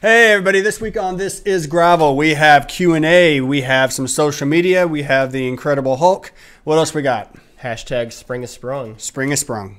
Hey everybody, this week on This Is Gravel, we have Q&A, we have some social media, we have the Incredible Hulk. What else we got? Hashtag Spring is Sprung. Spring is Sprung.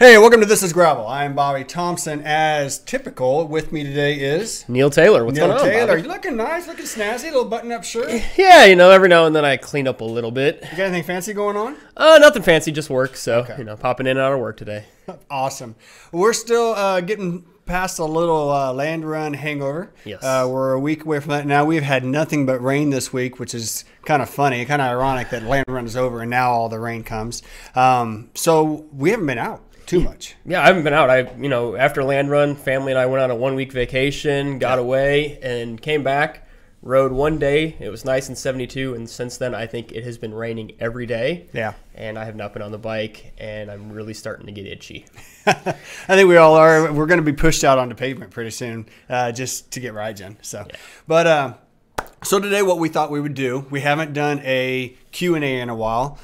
Hey, welcome to This Is Gravel. I'm Bobby Thompson. As typical, with me today is Neil Taylor. What's going on, Taylor, Bobby? you looking nice, looking snazzy, little button-up shirt. Yeah, you know, every now and then I clean up a little bit. You got anything fancy going on? Nothing fancy, just work. So, Okay. you know, popping in and out of work today. Awesome. We're still getting past a little land run hangover. Yes. We're a week away from that now. We've had nothing but rain this week, which is kind of funny, kind of ironic that land run is over and now all the rain comes. So we haven't been out too much. Yeah, I haven't been out. After land run, family and I went on a 1-week vacation, got away, and came back. Rode one day. It was nice and 72, and since then I think it has been raining every day. Yeah. And I have not been on the bike, and I'm really starting to get itchy. I think we all are. We're going to be pushed out onto pavement pretty soon just to get rides in. So, Yeah. But so today what we thought we would do, we haven't done a Q&A in a while.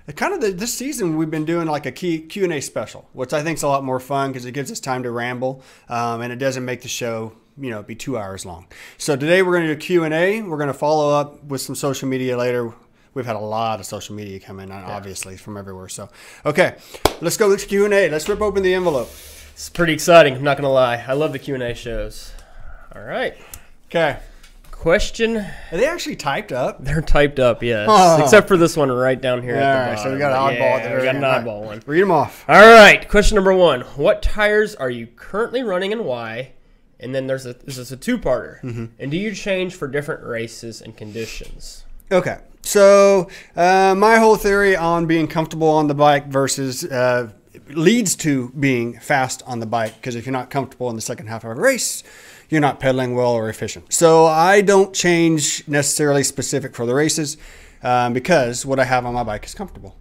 This season we've been doing like a Q&A special, which I think is a lot more fun because it gives us time to ramble and it doesn't make the show, be 2 hours long. So today we're going to do Q&A. We're going to follow up with some social media later. We've had a lot of social media come in, obviously, from everywhere. So, okay, let's go to Q&A. Let's rip open the envelope. It's pretty exciting, I'm not going to lie. I love the Q&A shows. All right. Okay. Question. Are they actually typed up? They're typed up, yes. Oh. Except for this one right down here All at the right, bottom. so we got an oddball at the Yeah, very we got an end. oddball one. Read them off. All right, question number 1. What tires are you currently running and why? And then this is a two-parter. Mm-hmm. And do you change for different races and conditions? Okay. So my whole theory on being comfortable on the bike versus leads to being fast on the bike, because if you're not comfortable in the second half of a race, you're not pedaling well or efficient. So I don't change necessarily specific for the races because what I have on my bike is comfortable.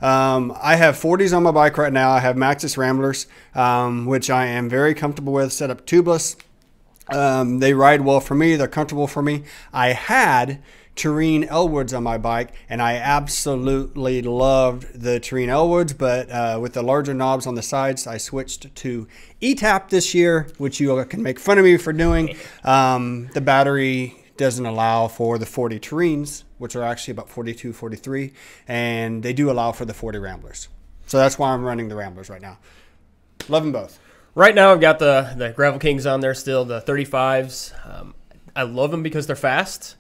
I have 40s on my bike right now. I have Maxxis Ramblers, which I am very comfortable with, set up tubeless. They ride well for me. They're comfortable for me. I had Terrain Elwoods on my bike, and I absolutely loved the Terrain Elwoods, but with the larger knobs on the sides, I switched to E-Tap this year, which you can make fun of me for doing. The battery doesn't allow for the 40 Terrains, which are actually about 42, 43, and they do allow for the 40 Ramblers. So that's why I'm running the Ramblers right now. Love them both. Right now I've got the Gravel Kings on there still, the 35s. I love them because they're fast.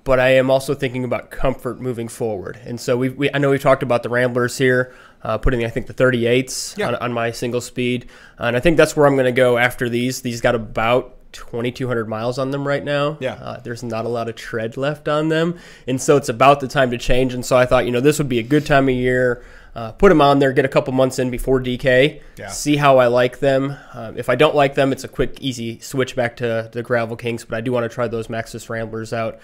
But I am also thinking about comfort moving forward. And so I know we've talked about the Ramblers here, putting, I think, the 38s on my single speed. And I think that's where I'm going to go after these. These got about 2,200 miles on them right now. Yeah. There's not a lot of tread left on them. And so it's about the time to change. And so I thought, this would be a good time of year. Put them on there, get a couple months in before DK, see how I like them. If I don't like them, it's a quick, easy switch back to the Gravel Kings, but I do want to try those Maxxis Ramblers out,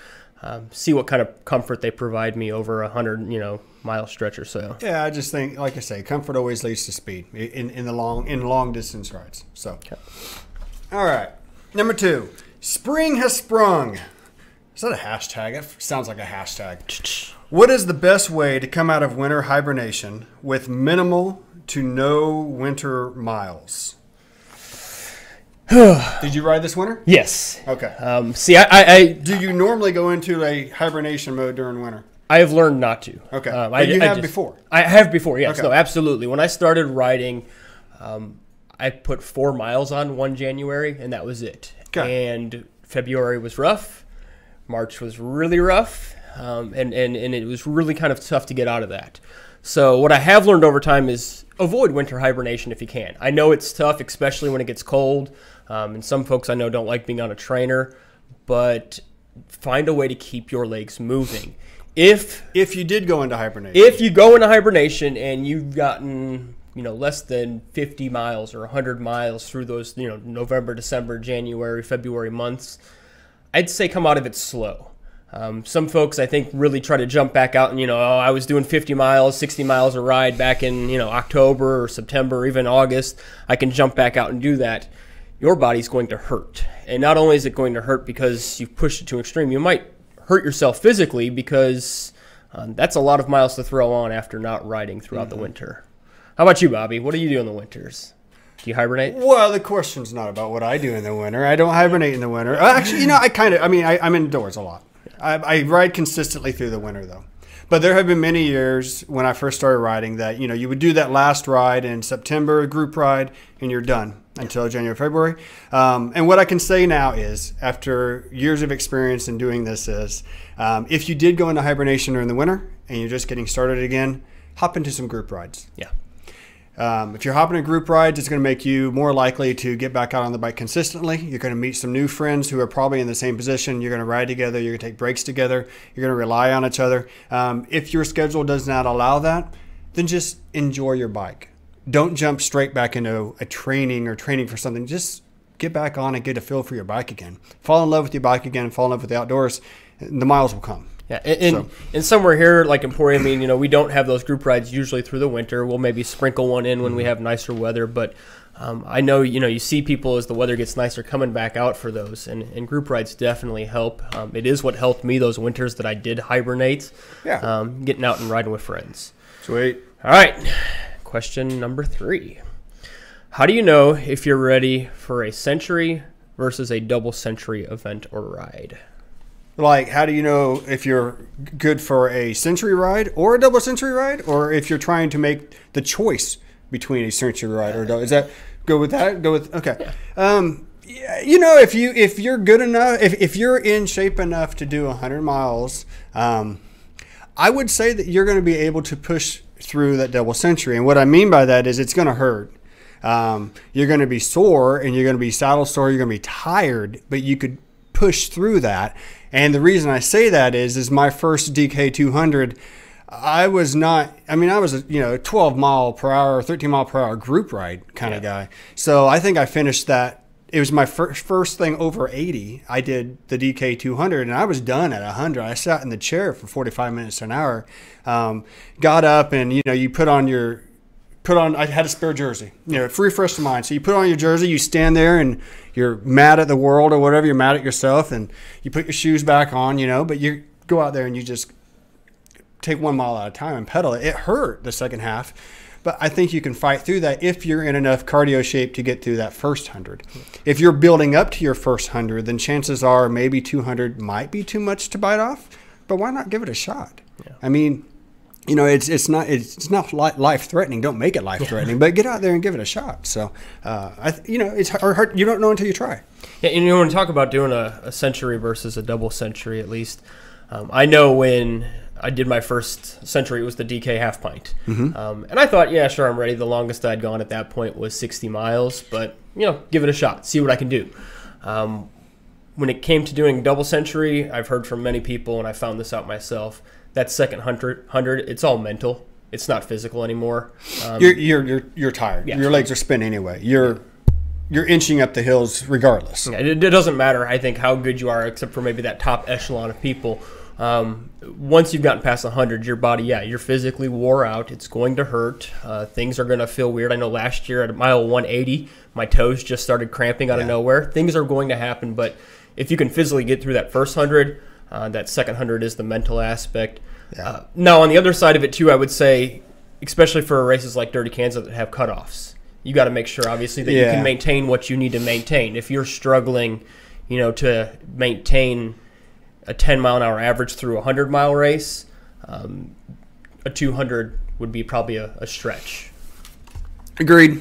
see what kind of comfort they provide me over 100, mile stretch or so. Yeah, I just think, like I say, comfort always leads to speed in long distance rides. So, okay. All right, number 2, spring has sprung. Is that a hashtag? It sounds like a hashtag. What is the best way to come out of winter hibernation with minimal to no winter miles? Did you ride this winter? Yes. Okay. Do you normally go into a hibernation mode during winter? I have learned not to. Okay. But you have before? I have before, yes. Okay. No, absolutely. When I started riding, I put 4 miles on one January, and that was it. Okay. And February was rough. March was really rough. And it was really kind of tough to get out of that. So what I have learned over time is avoid winter hibernation if you can. I know it's tough, especially when it gets cold. And some folks I know don't like being on a trainer, but find a way to keep your legs moving. If you did go into hibernation. If you go into hibernation and you've gotten, less than 50 miles or 100 miles through those, November, December, January, February months, I'd say come out of it slow. Some folks, I think, really try to jump back out and, I was doing 50 miles, 60 miles a ride back in, October or September or even August. I can jump back out and do that. Your body's going to hurt. And not only is it going to hurt because you've pushed it to an extreme, you might hurt yourself physically because that's a lot of miles to throw on after not riding throughout the winter. How about you, Bobby? What do you do in the winters? Do you hibernate? Well, the question's not about what I do in the winter. I don't hibernate in the winter. Actually, I'm indoors a lot. I ride consistently through the winter, though. But there have been many years when I first started riding that, you would do that last ride in September, a group ride, and you're done until January, February. And what I can say now is, after years of experience in doing this is, if you did go into hibernation during the winter and you're just getting started again, hop into some group rides. Yeah. If you're hopping in group rides, it's going to make you more likely to get back out on the bike consistently. You're going to meet some new friends who are probably in the same position. You're going to ride together. You're going to take breaks together. You're going to rely on each other. If your schedule does not allow that, then just enjoy your bike. Don't jump straight back into a training for something. Just get back on and get a feel for your bike again. Fall in love with your bike again. Fall in love with the outdoors. And the miles will come. Yeah, and somewhere here, like Emporium, we don't have those group rides usually through the winter. We'll maybe sprinkle one in when we have nicer weather, but I know, you see people as the weather gets nicer coming back out for those, and group rides definitely help. It is what helped me those winters that I did hibernate, getting out and riding with friends. Sweet. All right, question number 3. How do you know if you're ready for a century versus a double century event or ride? Like, how do you know if you're good for a century ride or a double century ride, or if you're trying to make the choice between a century ride or a double? Is that go with that? Go with okay. Yeah. If you're good enough, if you're in shape enough to do 100 miles, I would say that you're going to be able to push through that double century. And what I mean by that is it's going to hurt. You're going to be sore and you're going to be saddle sore. You're going to be tired, but you could push through that. And the reason I say that is my first DK 200, I was a 12 mile per hour, 13 mile per hour group ride kind of guy. So I think I finished that. It was my first thing over 80. I did the DK 200 and I was done at 100. I sat in the chair for 45 minutes to an hour, got up and, you I had a spare jersey, free fresh to mind. So you put on your jersey, you stand there and you're mad at the world or whatever, you're mad at yourself, and you put your shoes back on, but you go out there and you just take 1 mile at a time and pedal it. It hurt the second half, but I think you can fight through that if you're in enough cardio shape to get through that first 100. If you're building up to your first 100, then chances are maybe 200 might be too much to bite off, but why not give it a shot? Yeah. I mean, it's not life threatening. Don't make it life threatening, but get out there and give it a shot. So, it's hard. You don't know until you try. Yeah, and when you talk about doing a century versus a double century, at least, I know when I did my first century, it was the DK half pint, and I thought, yeah, sure, I'm ready. The longest I'd gone at that point was 60 miles, but give it a shot, see what I can do. When it came to doing double century, I've heard from many people, and I found this out myself. That second 100, it's all mental. It's not physical anymore. You're tired. Yeah. Your legs are spinning anyway. You're inching up the hills regardless. Yeah, it doesn't matter, I think, how good you are, except for maybe that top echelon of people. Once you've gotten past 100, your body, you're physically wore out. It's going to hurt. Things are going to feel weird. I know last year at mile 180, my toes just started cramping out of nowhere. Things are going to happen, but if you can physically get through that first 100, that second 100 is the mental aspect. Yeah. Now, on the other side of it, too, I would say, especially for races like Dirty Kansas that have cutoffs, you got to make sure, obviously, that you can maintain what you need to maintain. If you're struggling, to maintain a 10-mile-an-hour average through a 100-mile race, a 200 would be probably a stretch. Agreed.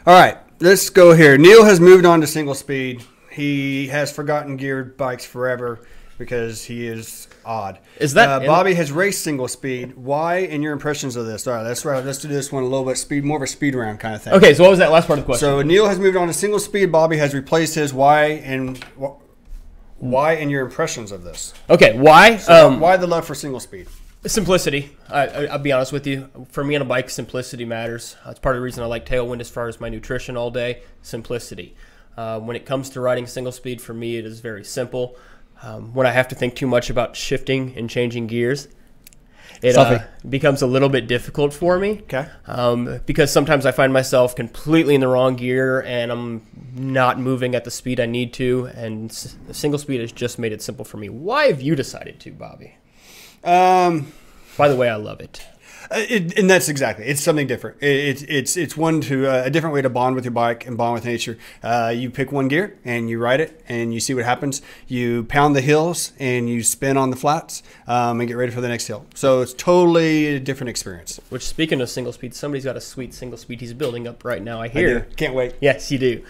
All right, let's go here. Neil has moved on to single speed. He has forgotten geared bikes forever, because he is odd. Is that Bobby has raced single speed. Why and your impressions of this? All right. Let's do this one a little bit more of a speed round kind of thing. Okay, so what was that last part of the question? So Neil has moved on to single speed. Bobby has replaced his. Why and your impressions of this? Okay, why? So why the love for single speed? Simplicity. I'll be honest with you. For me on a bike, simplicity matters. That's part of the reason I like Tailwind as far as my nutrition all day. Simplicity. When it comes to riding single speed, for me, it is very simple. When I have to think too much about shifting and changing gears, it becomes a little bit difficult for me. Okay. Because sometimes I find myself completely in the wrong gear and I'm not moving at the speed I need to. And single speed has just made it simple for me. Why have you decided to, Bobby? By the way, I love it. And that's exactly. It's something different. It's one to a different way to bond with your bike and bond with nature. You pick one gear and you ride it and you see what happens. You pound the hills and you spin on the flats and get ready for the next hill. So it's totally a different experience. Which, speaking of single speed, somebody's got a sweet single speed he's building up right now. I hear. Can't wait. Yes, you do.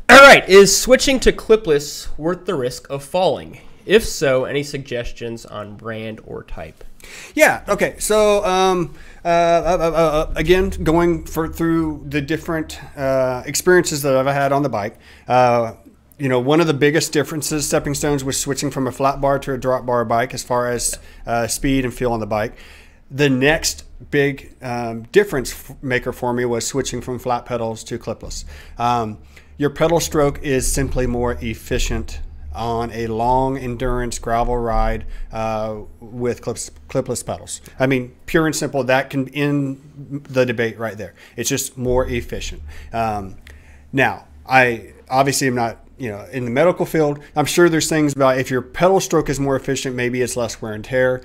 All right. Is switching to clipless worth the risk of falling? If so, any suggestions on brand or type? Yeah. Okay. So again, going through the different experiences that I've had on the bike, one of the biggest differences, stepping stones, was switching from a flat bar to a drop bar bike as far as speed and feel on the bike. The next big difference maker for me was switching from flat pedals to clipless. Your pedal stroke is simply more efficient on a long endurance gravel ride with clipless pedals. I mean, pure and simple, that can end the debate right there. It's just more efficient. Now, I obviously am not, in the medical field. I'm sure there's things about if your pedal stroke is more efficient, maybe it's less wear and tear.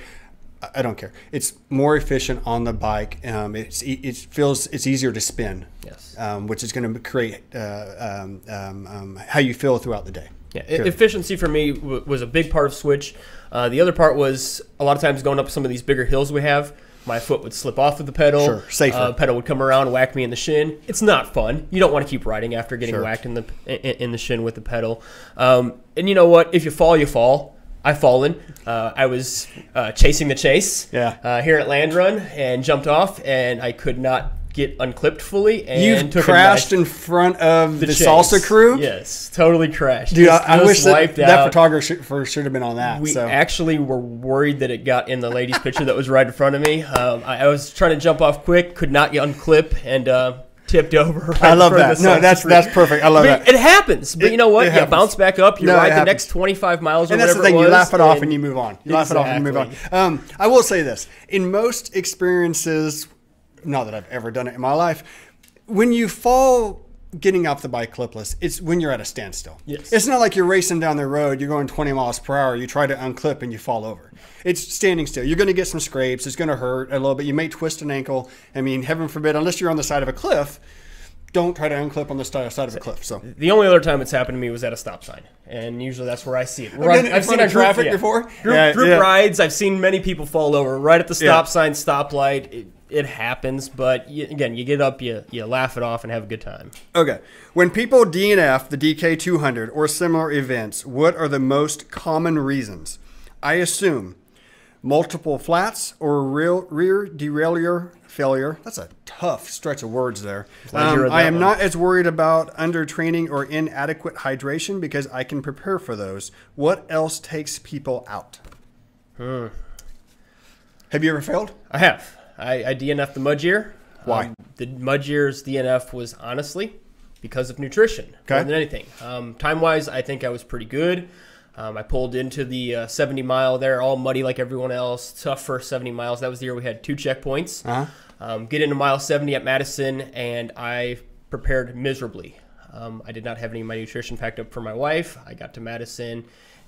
I don't care. It's more efficient on the bike. It's easier to spin. Yes. Which is going to create how you feel throughout the day. Yeah, efficiency for me was a big part of switch. The other part was a lot of times going up some of these bigger hills we have, my foot would slip off of the pedal. Sure, safer. Pedal would come around and whack me in the shin. It's not fun. You don't want to keep riding after getting whacked in the shin with the pedal. And you know what? If you fall, you fall. I've fallen. I was chasing the chase here at Land Run and jumped off, and I could not get unclipped fully. And you crashed in front of the salsa crew? Yes, totally crashed. Dude, I wish that photographer should have been on that. We actually were worried that it got in the lady's picture that was right in front of me. I was trying to jump off quick, could not get unclip, and tipped over. Right. I love that. No, that's perfect. I love that. It happens, but you know what? You bounce back up. You ride the next 25 miles or whatever. And that's the thing. You laugh it off and you move on. You laugh it off and you move on. I will say this: in most experiences, not that I've ever done it in my life, when you fall getting off the bike clipless, it's when you're at a standstill. Yes. It's not like you're racing down the road, you're going 20 miles per hour, you try to unclip and you fall over. It's standing still. You're going to get some scrapes. It's going to hurt a little bit. You may twist an ankle. I mean, heaven forbid, unless you're on the side of a cliff, don't try to unclip on the side of a cliff. So the only other time it's happened to me was at a stop sign, and usually that's where I see it. I've seen on traffic before. Group rides. I've seen many people fall over right at the stop sign, stoplight. It happens, but again, you get up, you laugh it off, and have a good time. Okay. When people DNF the DK200 or similar events, what are the most common reasons? I assume multiple flats or rear derailleur failure. That's a tough stretch of words there. I am not as worried about undertraining or inadequate hydration because I can prepare for those. What else takes people out? Have you ever failed? I have. I DNF'd the Mudgear. Why? The Mudgear's DNF was honestly because of nutrition more than anything. Time-wise, I think I was pretty good. I pulled into the 70 mile there, all muddy like everyone else. Tough first 70 miles. That was the year we had 2 checkpoints. Get into mile 70 at Madison, and I prepared miserably. I did not have any of my nutrition packed up for my wife. I got to Madison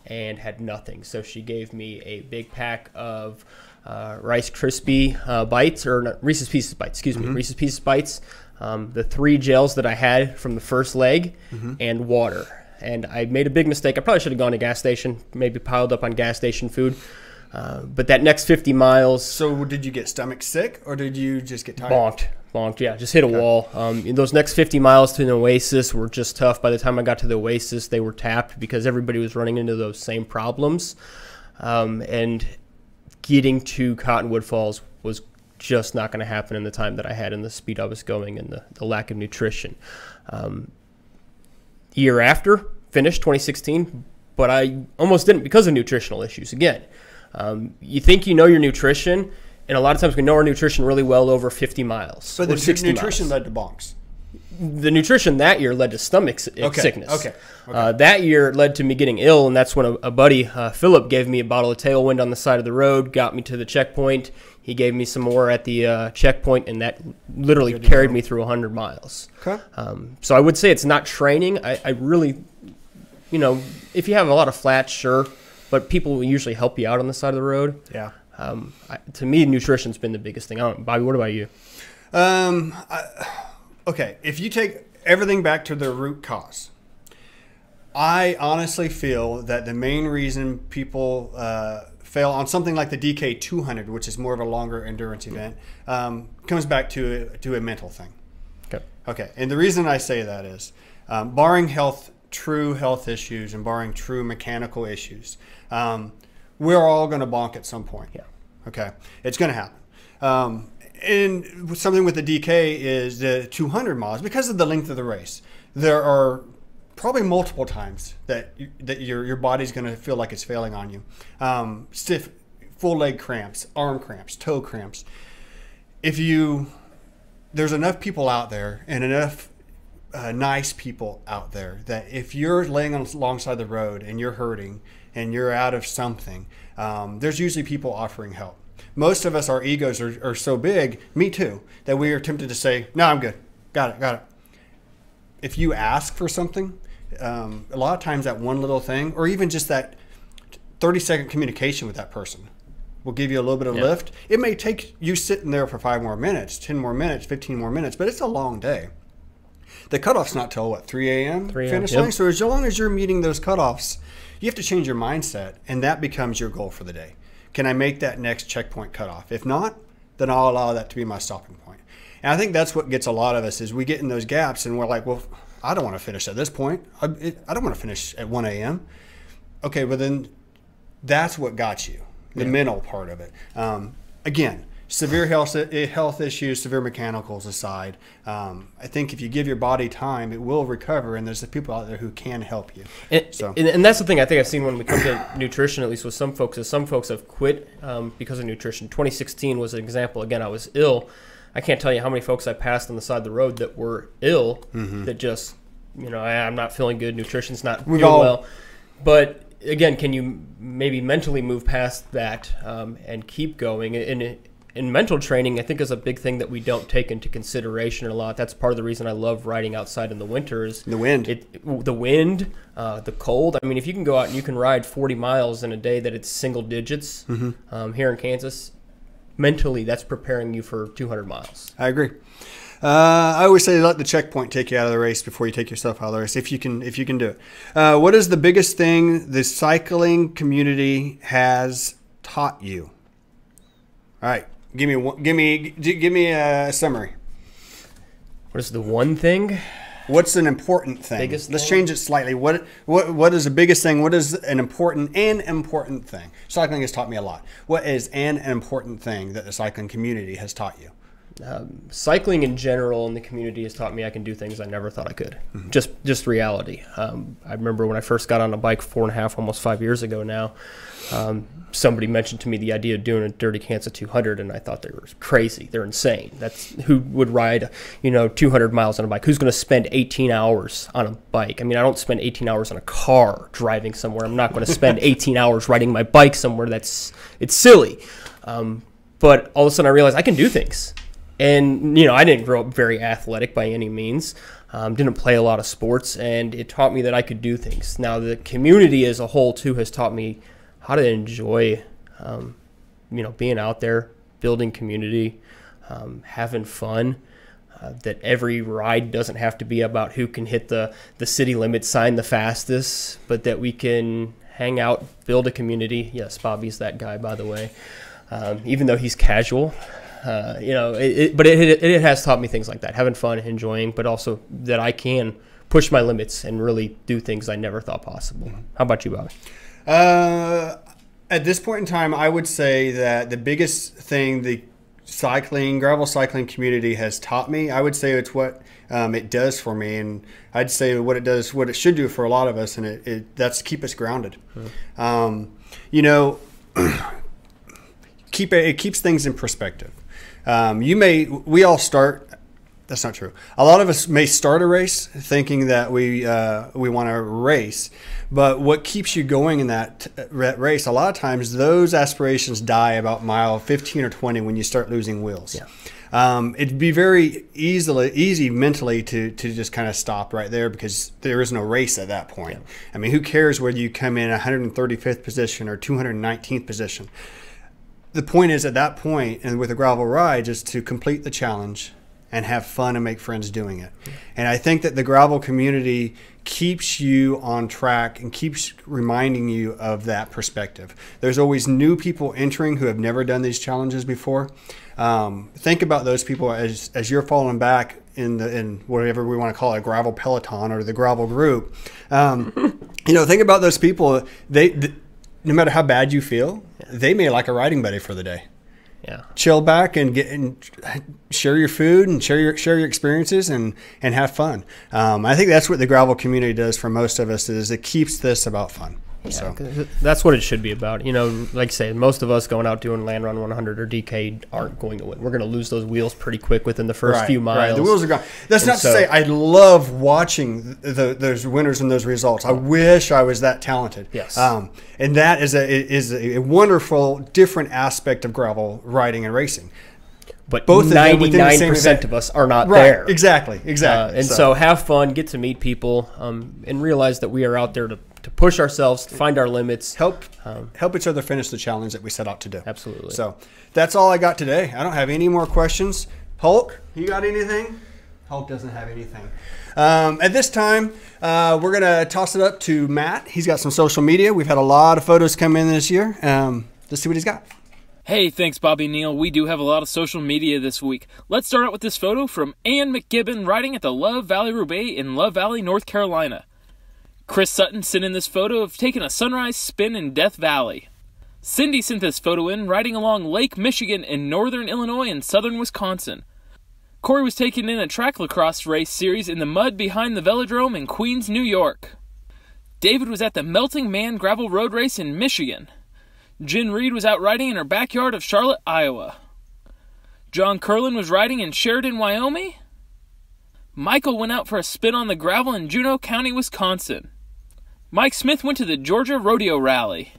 and had nothing. So she gave me a big pack of Rice Krispie bites, or not, Reese's Pieces bites, Reese's Pieces bites, the 3 gels that I had from the first leg, and water. And I made a big mistake. I probably should have gone to a gas station, maybe piled up on gas station food. But that next 50 miles... So did you get stomach sick, or did you just get tired? Bonked, yeah. Just hit a wall. Those next 50 miles to an Oasis were just tough. By the time I got to the Oasis, they were tapped because everybody was running into those same problems. and getting to Cottonwood Falls was just not going to happen in the time that I had and the speed I was going and the lack of nutrition. Year after, finished 2016, but I almost didn't because of nutritional issues. Again, you think you know your nutrition, and a lot of times we know our nutrition really well over 50 miles. So the nutrition led to bonks. The nutrition that year led to stomach sickness. Okay. That year led to me getting ill, and that's when a buddy, Philip, gave me a bottle of Tailwind on the side of the road, got me to the checkpoint. He gave me some more at the checkpoint, and that literally carried me through 100 miles. Okay. So I would say it's not training. I really, if you have a lot of flats, sure, but people will usually help you out on the side of the road. Yeah. To me, nutrition's been the biggest thing. Bobby, what about you? Okay, if you take everything back to the root cause, I honestly feel that the main reason people fail on something like the DK 200, which is more of a longer endurance event, comes back to a mental thing. Okay, and the reason I say that is, barring true health issues and barring true mechanical issues, we're all going to bonk at some point. Yeah. Okay, it's going to happen. And something with the DK is the 200 miles, because of the length of the race, there are probably multiple times that your body's going to feel like it's failing on you. Stiff, full leg cramps, arm cramps, toe cramps. There's enough people out there and enough nice people out there that if you're laying alongside the road and you're hurting and you're out of something, there's usually people offering help. Most of us, our egos are so big, me too, that we are tempted to say, no, I'm good. Got it. If you ask for something, a lot of times that one little thing, or even just that 30-second communication with that person will give you a little bit of lift. It may take you sitting there for 5 more minutes, 10 more minutes, 15 more minutes, but it's a long day. The cutoff's not till, 3 a.m. finish line? So as long as you're meeting those cutoffs, you have to change your mindset, and that becomes your goal for the day. Can I make that next checkpoint cutoff? If not, then I'll allow that to be my stopping point. And I think that's what gets a lot of us is we get in those gaps and we're like, well, I don't want to finish at this point. I don't want to finish at 1 a.m. Okay, but then that's what got you, the mental part of it. Again, severe health issues, severe mechanicals aside, I think if you give your body time, it will recover, and there's the people out there who can help you. And that's the thing I think I've seen when we come to nutrition, at least with some folks, is some folks have quit because of nutrition. 2016 was an example. Again, I was ill. I can't tell you how many folks I passed on the side of the road that were ill, that just, I'm not feeling good, nutrition's not doing well. But again, can you maybe mentally move past that and keep going? In mental training, I think is a big thing that we don't take into consideration a lot. That's part of the reason I love riding outside in the winters. The wind. The cold. I mean, if you can go out and you can ride 40 miles in a day that it's single digits here in Kansas, mentally that's preparing you for 200 miles. I agree. I always say let the checkpoint take you out of the race before you take yourself out of the race, if you can do it. What is the biggest thing the cycling community has taught you? All right. Give me a summary. What is the one thing? What's an important thing? Let's change it slightly. What is the biggest thing? What is an important thing? Cycling has taught me a lot. What is an important thing that the cycling community has taught you? Cycling in general in the community has taught me I can do things I never thought I could. Just reality. I remember when I first got on a bike 4.5, almost 5 years ago now, somebody mentioned to me the idea of doing a Dirty Kansas 200, and I thought they were crazy. They're insane. That's who would ride, 200 miles on a bike? Who's going to spend 18 hours on a bike? I mean, I don't spend 18 hours on a car driving somewhere. I'm not going to spend 18 hours riding my bike somewhere. It's silly. But all of a sudden I realized I can do things. And, I didn't grow up very athletic by any means, didn't play a lot of sports, and it taught me that I could do things. Now, the community as a whole, too, has taught me how to enjoy, being out there, building community, having fun, that every ride doesn't have to be about who can hit the city limit sign the fastest, but that we can hang out, build a community. Yes, Bobby's that guy, by the way, even though he's casual. But it has taught me things like that, having fun, enjoying, but also that I can push my limits and really do things I never thought possible. How about you, Bobby? At this point in time, I would say that the biggest thing the gravel cycling community has taught me, I would say it's what it does for me, and I'd say what it should do for a lot of us, and that's keep us grounded. You know, it keeps things in perspective. We all start. That's not true. A lot of us may start a race thinking that we want to race, but what keeps you going in that race, a lot of times those aspirations die about mile 15 or 20 when you start losing wheels. Yeah. It'd be very easy mentally to just kind of stop right there because there is no race at that point. Yeah. I mean, who cares whether you come in 135th position or 219th position? The point is at that point, and with a gravel ride, is to complete the challenge and have fun and make friends doing it. And I think that the gravel community keeps you on track and keeps reminding you of that perspective. There's always new people entering who have never done these challenges before. Think about those people as you're falling back in whatever we want to call it, a gravel peloton or the gravel group. You know, think about those people. They no matter how bad you feel, they may like a riding buddy for the day. Yeah. Chill back and share your food and share your experiences and have fun. I think that's what the gravel community does for most of us, is it keeps this about fun. Yeah, so that's what it should be about. You know, like I say, most of us going out doing Land Run 100 or DK aren't going to win. We're going to lose those wheels pretty quick within the first few miles. Right. The wheels are gone. That's not to say I love watching those winners and those results. I wish I was that talented. Yes. And that is a wonderful, different aspect of gravel riding and racing. But both 99% of us are not there. Exactly. And so have fun, get to meet people, and realize that we are out there to push ourselves, find our limits. Help each other finish the challenge that we set out to do. Absolutely. So that's all I got today. I don't have any more questions. Hulk, you got anything? Hulk doesn't have anything. At this time, we're going to toss it up to Matt. He's got some social media. We've had a lot of photos come in this year. Let's see what he's got. Hey, thanks, Bobby Neal. We do have a lot of social media this week. Let's start out with this photo from Ann McGibbon riding at the Love Valley Roubaix in Love Valley, North Carolina. Chris Sutton sent in this photo of taking a sunrise spin in Death Valley. Cindy sent this photo in riding along Lake Michigan in northern Illinois and southern Wisconsin. Corey was taking in a track lacrosse race series in the mud behind the Velodrome in Queens, New York. David was at the Melting Man gravel road race in Michigan. Jen Reed was out riding in her backyard of Charlotte, Iowa. John Curlin was riding in Sheridan, Wyoming. Michael went out for a spin on the gravel in Juneau County, Wisconsin. Mike Smith went to the Georgia Rodeo Rally.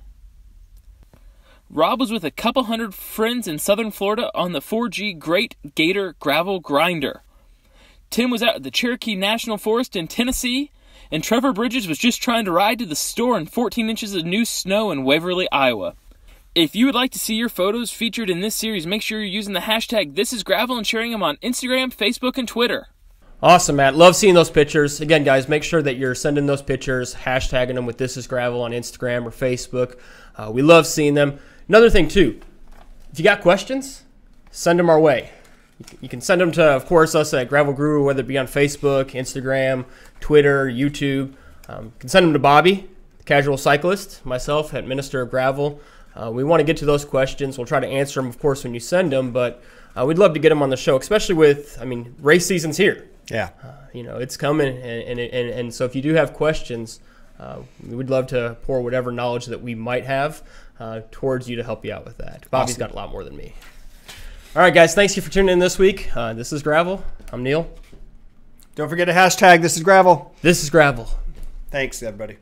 Rob was with a couple hundred friends in southern Florida on the 4G Great Gator Gravel Grinder. Tim was out at the Cherokee National Forest in Tennessee, and Trevor Bridges was just trying to ride to the store in 14 inches of new snow in Waverly, Iowa. If you would like to see your photos featured in this series, make sure you're using the hashtag #ThisIsGravel and sharing them on Instagram, Facebook, and Twitter. Awesome, Matt. Love seeing those pictures. Again, guys, make sure that you're sending those pictures, hashtagging them with #ThisIsGravel on Instagram or Facebook. We love seeing them. Another thing, too, if you got questions, send them our way. You can send them to, of course, us at Gravel Guru, whether it be on Facebook, Instagram, Twitter, YouTube. You can send them to Bobby, the Casual Cyclist, myself at Minister of Gravel. We want to get to those questions. We'll try to answer them, of course, when you send them, but we'd love to get them on the show, especially with, race season's here. Yeah. It's coming, and so if you do have questions, we would love to pour whatever knowledge that we might have towards you to help you out with that. Bobby's got a lot more than me. All right, guys, thanks you for tuning in this week. This is Gravel. I'm Neil. Don't forget to hashtag #ThisIsGravel. This is Gravel. Thanks, everybody.